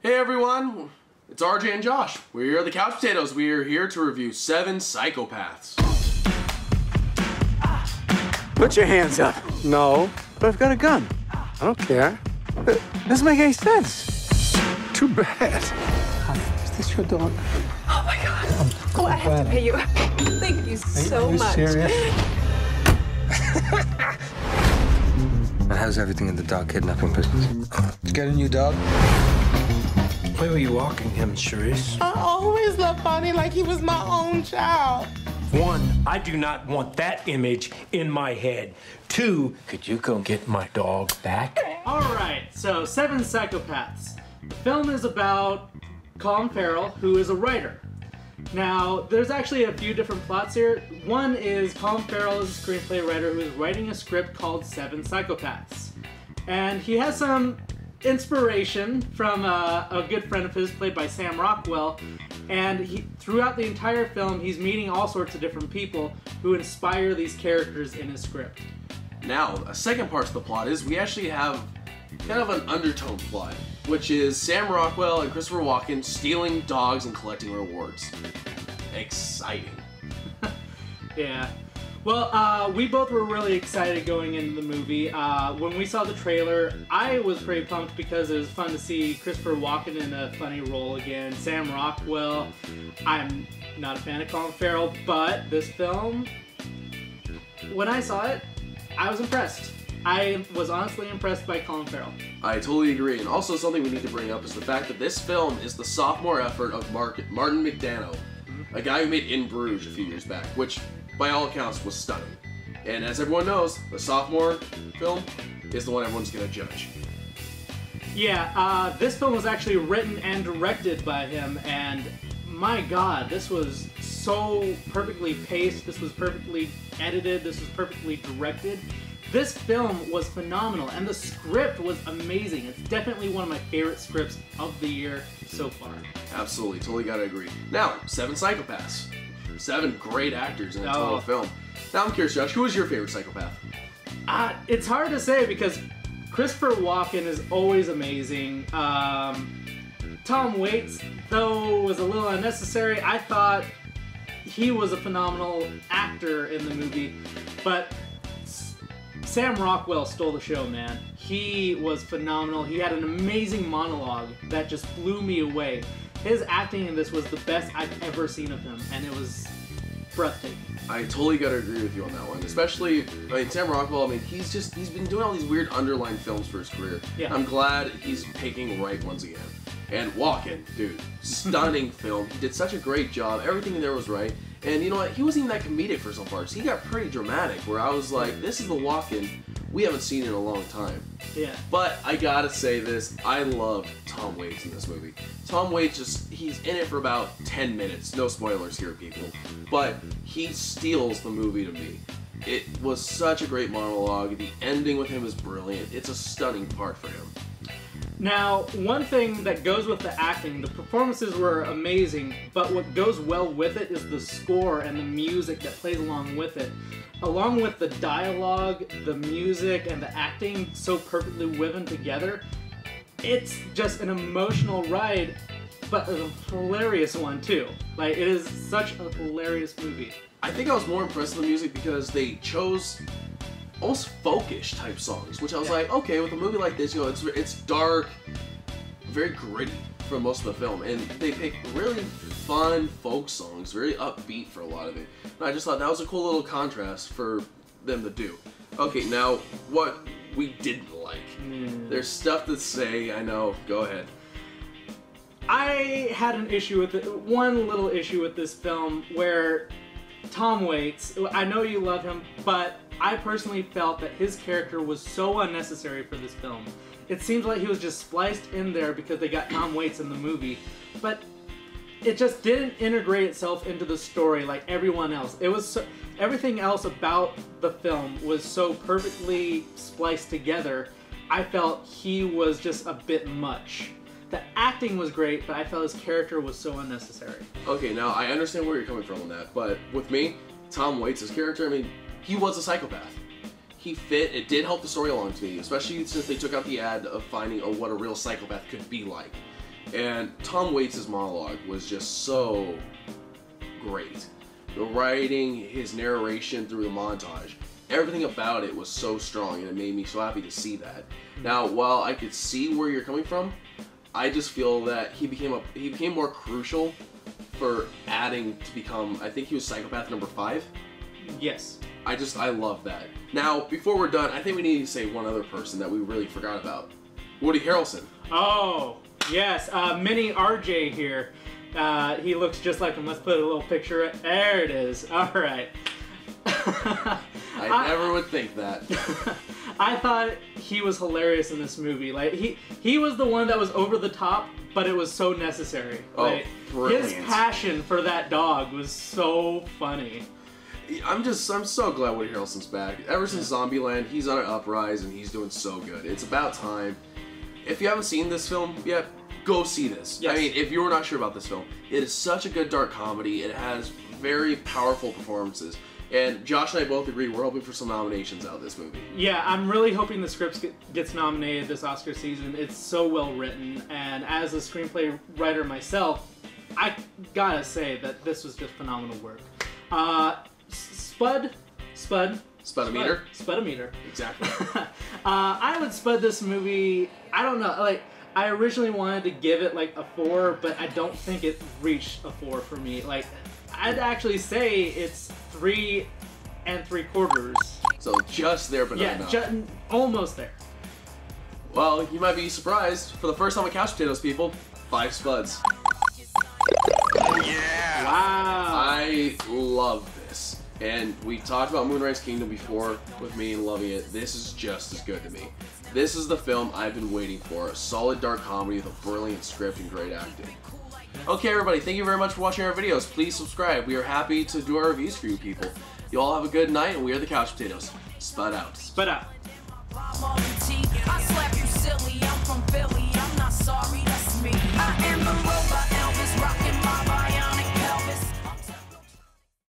Hey everyone, it's RJ and Josh. We are the Couch Potatoes. We are here to review 7 Psychopaths. Put your hands up. No, but I've got a gun. I don't care. It doesn't make any sense. Too bad. Hi, is this your dog? Oh my God. Oh, I have to pay you. Thank you so much. Are you serious? And how's everything in the dog kidnapping business? Did you get a new dog? Why were you walking him, Charisse? I always loved Bonnie like he was my own child. 1, I do not want that image in my head. 2, could you go get my dog back? Alright, so 7 Psychopaths. The film is about Colin Farrell, who is a writer. Now, there's actually a few different plots here. One is Colin Farrell is a screenplay writer who is writing a script called 7 Psychopaths. And he has some inspiration from a good friend of his played by Sam Rockwell, and throughout the entire film he's meeting all sorts of different people who inspire these characters in his script. Now, a second part of the plot is we actually have kind of an undertone plot, which is Sam Rockwell and Christopher Walken stealing dogs and collecting rewards. Exciting. Yeah. Well, we both were really excited going into the movie. When we saw the trailer, I was pretty pumped because it was fun to see Christopher Walken in a funny role again. Sam Rockwell. I'm not a fan of Colin Farrell, but this film, when I saw it, I was impressed. I was honestly impressed by Colin Farrell. I totally agree, and also something we need to bring up is the fact that this film is the sophomore effort of Martin McDonough, a guy who made In Bruges a few years back, which by all accounts was stunning. And as everyone knows, the sophomore film is the one everyone's gonna judge. Yeah, this film was actually written and directed by him, and my God, this was so perfectly paced, this was perfectly edited, this was perfectly directed. This film was phenomenal, and the script was amazing. It's definitely one of my favorite scripts of the year so far. Absolutely, totally gotta agree. Now, 7 Psychopaths. 7 great actors in a total film. Now I'm curious, Josh, who is your favorite psychopath? It's hard to say because Christopher Walken is always amazing. Tom Waits, though, was a little unnecessary. I thought he was a phenomenal actor in the movie, but Sam Rockwell stole the show, man. He was phenomenal. He had an amazing monologue that just blew me away. His acting in this was the best I've ever seen of him, and it was breathtaking. I totally gotta agree with you on that one. Especially, I mean, Sam Rockwell, I mean, he's been doing all these weird underlined films for his career. Yeah. I'm glad he's picking right ones again. And Walken, dude, stunning film. He did such a great job. Everything in there was right. And you know what? He wasn't even that comedic for some parts. He got pretty dramatic, where I was like, this is the Walken we haven't seen in a long time. Yeah. But I gotta say this, I loved Tom Waits in this movie. Tom Waits he's in it for about 10 minutes. No spoilers here, people. But he steals the movie to me. It was such a great monologue. The ending with him is brilliant. It's a stunning part for him. Now, one thing that goes with the acting, the performances were amazing, but what goes well with it is the score and the music that plays along with it. Along with the dialogue, the music, and the acting so perfectly woven together, it's just an emotional ride, but a hilarious one too. Like, it is such a hilarious movie. I think I was more impressed with the music because they chose almost folkish type songs, which I was like, okay, with a movie like this, you know, it's dark, very gritty for most of the film, and they picked really fun folk songs, very upbeat for a lot of it. And I just thought that was a cool little contrast for them to do. Okay, now what we didn't like. There's stuff to say, I know, go ahead. I had an issue with it, one little issue with this film where Tom Waits, I know you love him, but I personally felt that his character was so unnecessary for this film. It seems like he was just spliced in there because they got Tom Waits in the movie, but it just didn't integrate itself into the story like everyone else. It was everything else about the film was so perfectly spliced together. I felt he was just a bit much. The acting was great, but I felt his character was so unnecessary. Okay, now I understand where you're coming from on that, but with me, Tom Waits' character, I mean, he was a psychopath. He fit, it did help the story along to me, especially since they took out the ad of finding what a real psychopath could be like. And Tom Waits' monologue was just so great. The writing, his narration through the montage, everything about it was so strong, and it made me so happy to see that. Now, while I could see where you're coming from, I just feel that he became more crucial for adding to become, I think he was psychopath number 5. Yes. I love that. Now, before we're done, I think we need to say one other person that we really forgot about. Woody Harrelson. Oh, yes. Mini RJ here. He looks just like him. Let's put a little picture. There it is. All right. I never would think that. I thought he was hilarious in this movie. Like he was the one that was over the top, but it was so necessary. Oh, like, brilliant. his passion for that dog was so funny. I'm so glad Woody Harrelson's back. Ever since Zombieland, he's on an uprise and he's doing so good. It's about time. If you haven't seen this film yet, go see this. Yes. I mean, if you're not sure about this film, it is such a good dark comedy. It has very powerful performances. And Josh and I both agree we're hoping for some nominations out of this movie. Yeah, I'm really hoping the script gets nominated this Oscar season. It's so well written, and as a screenplay writer myself, I gotta say that this was just phenomenal work. Spudometer? Spudometer. Exactly. I would spud this movie, I don't know, like, I originally wanted to give it like a 4, but I don't think it reached a 4 for me. Like, I'd actually say it's 3 3/4. So just there, but yeah, not enough. Almost there. Well, you might be surprised. For the first time on Couch Potatoes, people, 5 spuds. Yeah! Wow. I love this. And we talked about Moonrise Kingdom before with me and loving it. This is just as good to me. This is the film I've been waiting for. A solid dark comedy with a brilliant script and great acting. Okay, everybody, thank you very much for watching our videos. Please subscribe. We are happy to do our reviews for you people. You all have a good night, and we are the Couch Potatoes. Spud out. Spud out.